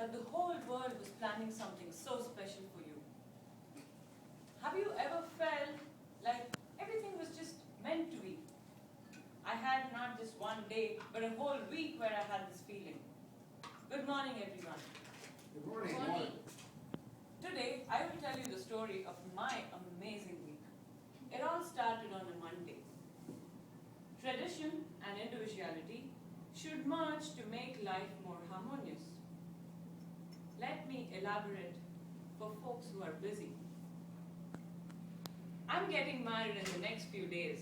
that the whole world was planning something so special for you. Have you ever felt like everything was just meant to be? I had not just one day, but a whole week where I had this feeling. Good morning, everyone. Good morning. Good morning. Today, I will tell you the story of my amazing week. It all started on a Monday. Tradition and individuality should merge to make life more harmonious. Let me elaborate for folks who are busy. I'm getting married in the next few days.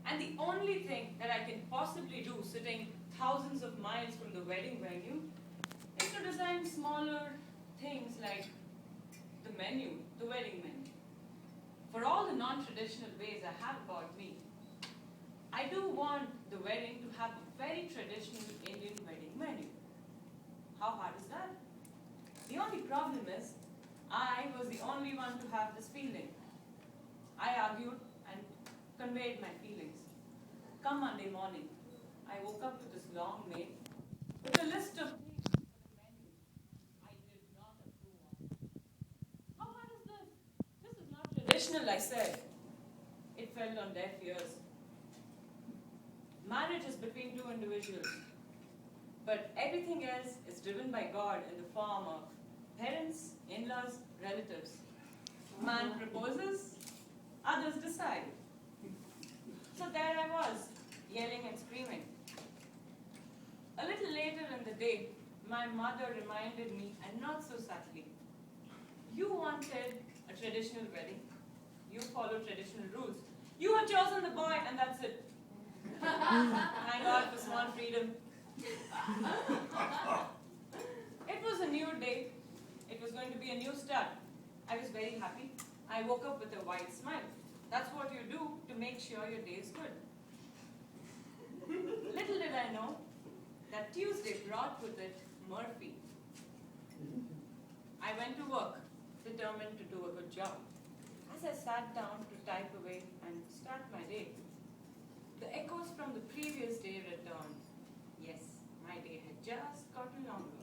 And the only thing that I can possibly do sitting thousands of miles from the wedding venue is to design smaller things like the menu, the wedding menu. For all the non-traditional ways I have about me, I do want the wedding to have a very traditional Indian wedding menu. How hard is that? The only problem is, I was the only one to have this feeling. I argued and conveyed my feelings. Come Monday morning, I woke up to this long mail with a list of things for the menu I did not approve of. How hard is this? This is not traditional, I said. It fell on deaf ears. Marriage is between two individuals, but everything else is driven by God in the form of parents, in-laws, relatives. Man proposes, others decide. So there I was, yelling and screaming. A little later in the day, my mother reminded me, and not so subtly, you wanted a traditional wedding. You follow traditional rules. You have chosen the boy, and that's it. Thank God for small freedom. It was a new day. It was going to be a new start. I was very happy. I woke up with a wide smile. That's what you do to make sure your day is good. Little did I know that Tuesday brought with it Murphy. I went to work, determined to do a good job. As I sat down to type away and start my day, the echoes from the previous day returned. Yes, my day had just gotten longer.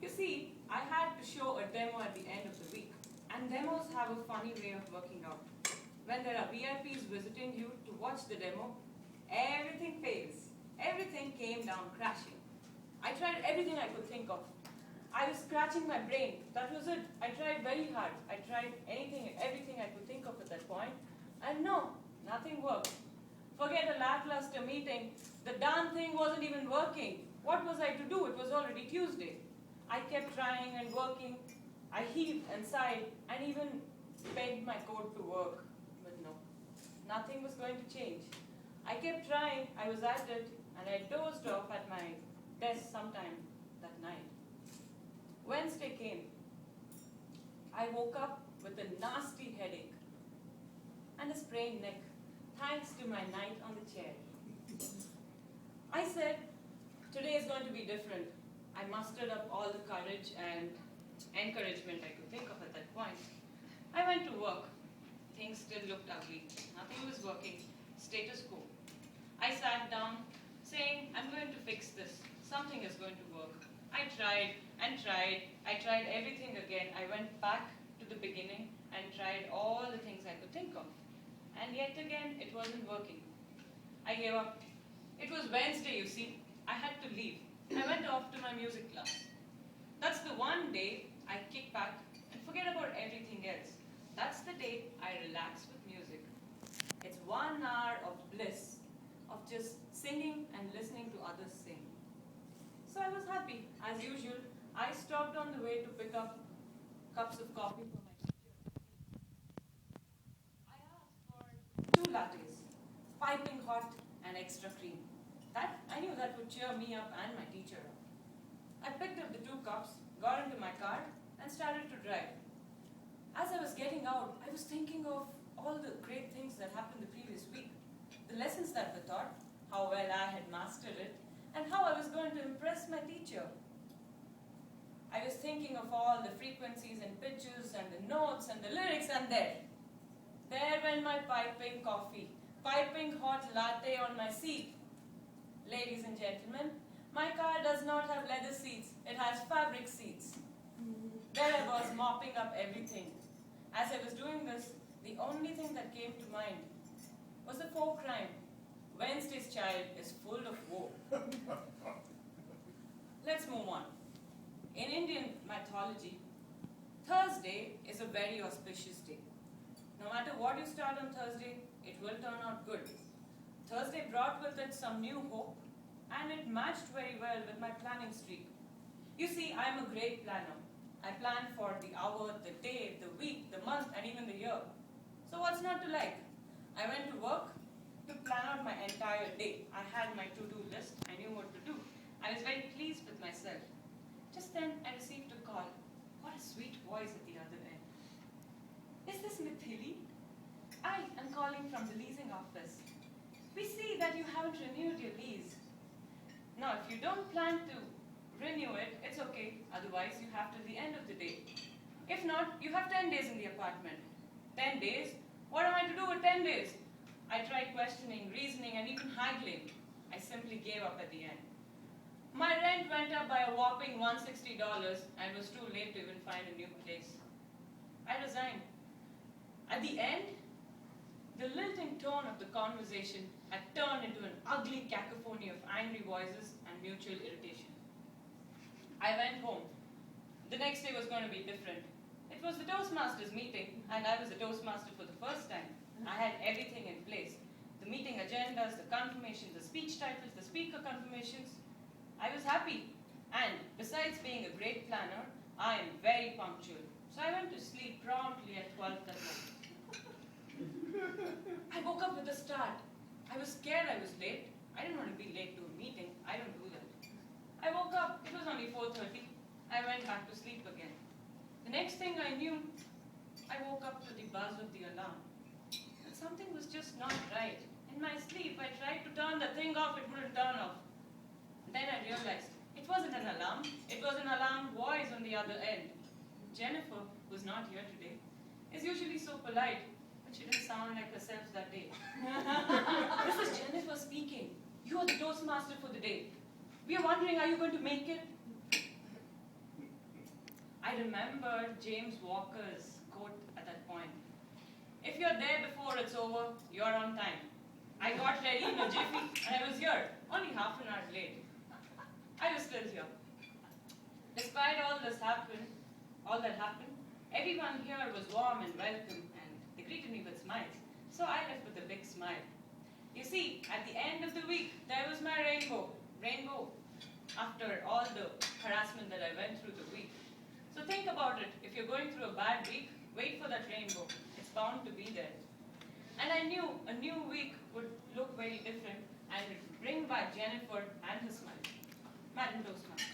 You see, I had to show a demo at the end of the week, and demos have a funny way of working out. When there are VIPs visiting you to watch the demo, everything fails. Everything came down crashing. I tried everything I could think of. I was scratching my brain. That was it. I tried very hard. I tried anything and everything I could think of at that point, and no, nothing worked. Forget a lackluster meeting. The darn thing wasn't even working. What was I to do? It was already Tuesday. I kept trying and working. I heaved and sighed and even begged my coat to work. But no, nothing was going to change. I kept trying. I was at it, and I dozed off at my desk sometime that night. Wednesday came. I woke up with a nasty headache and a sprained neck, thanks to my night on the chair. I said, today is going to be different. I mustered up all the courage and encouragement I could think of at that point. I went to work. Things still looked ugly. Nothing was working. Status quo. I sat down, saying, I'm going to fix this. Something is going to work. I tried and tried. I tried everything again. I went back to the beginning and tried all the things I could think of. And yet again, it wasn't working. I gave up. It was Wednesday, you see. I had to leave. I went off to my music class. That's the one day I kick back and forget about everything else. That's the day I relax with music. It's 1 hour of bliss, of just singing and listening to others sing. So I was happy. As usual, I stopped on the way to pick up cups of coffee for my teacher. I asked for 2 lattes, piping hot and extra cream. I knew that would cheer me up and my teacher up. I picked up the 2 cups, got into my car, and started to drive. As I was getting out, I was thinking of all the great things that happened the previous week, the lessons that were taught, how well I had mastered it, and how I was going to impress my teacher. I was thinking of all the frequencies and pitches and the notes and the lyrics, and there went my piping coffee, piping hot latte on my seat. Ladies and gentlemen, My car does not have leather seats, it has fabric seats. There I was mopping up everything. As I was doing this, the only thing that came to mind was the folk rhyme, Wednesday's child is full of woe. Let's move on. In Indian mythology, Thursday is a very auspicious day. No matter what you start on Thursday, it will turn out good. Thursday brought with it some new hope, and it matched very well with my planning streak. You see, I am a great planner. I plan for the hour, the day, the week, the month, and even the year. So what's not to like? I went to work to plan out my entire day. I had my to-do list. I knew what to do. I was very pleased with myself. Just then, I received a call. What a sweet voice at the other end. Is this Mithili? I am calling from the leasing office. We see that you haven't renewed your lease. Now, if you don't plan to renew it, it's okay. Otherwise, you have till the end of the day. If not, you have 10 days in the apartment. 10 days? What am I to do with 10 days? I tried questioning, reasoning, and even haggling. I simply gave up at the end. My rent went up by a whopping $160 and it was too late to even find a new place. I resigned. At the end, the lilting tone of the conversation had turned into an ugly cacophony of angry voices and mutual irritation. I went home. The next day was going to be different. It was the Toastmasters meeting, and I was a Toastmaster for the first time. I had everything in place. The meeting agendas, the confirmations, the speech titles, the speaker confirmations. I was happy. And besides being a great planner, I am very punctual. So I went to sleep promptly at 12 that night. I woke up with a start. I was scared I was late. I didn't want to be late to a meeting. I don't do that. I woke up. It was only 4:30. I went back to sleep again. The next thing I knew, I woke up to the buzz of the alarm. And something was just not right. In my sleep, I tried to turn the thing off. It wouldn't turn off. Then I realized it wasn't an alarm. It was an alarm voice on the other end. Jennifer, who's not here today, is usually so polite, but she didn't sound like herself that day. This is Jennifer speaking. You are the Toastmaster for the day. We are wondering, are you going to make it? I remember James Walker's quote at that point. If you're there before it's over, you're on time. I got ready in a jiffy and I was here, only half an hour late. I was still here. Despite all that happened, everyone here was warm and welcome and they greeted me with smiles. So I left with a big smile. You see, at the end of the week, there was my rainbow. After all the harassment that I went through the week. So think about it. If you're going through a bad week, wait for that rainbow. It's bound to be there. And I knew a new week would look very different and it would bring back Jennifer and her smile. Madam Toastmaster.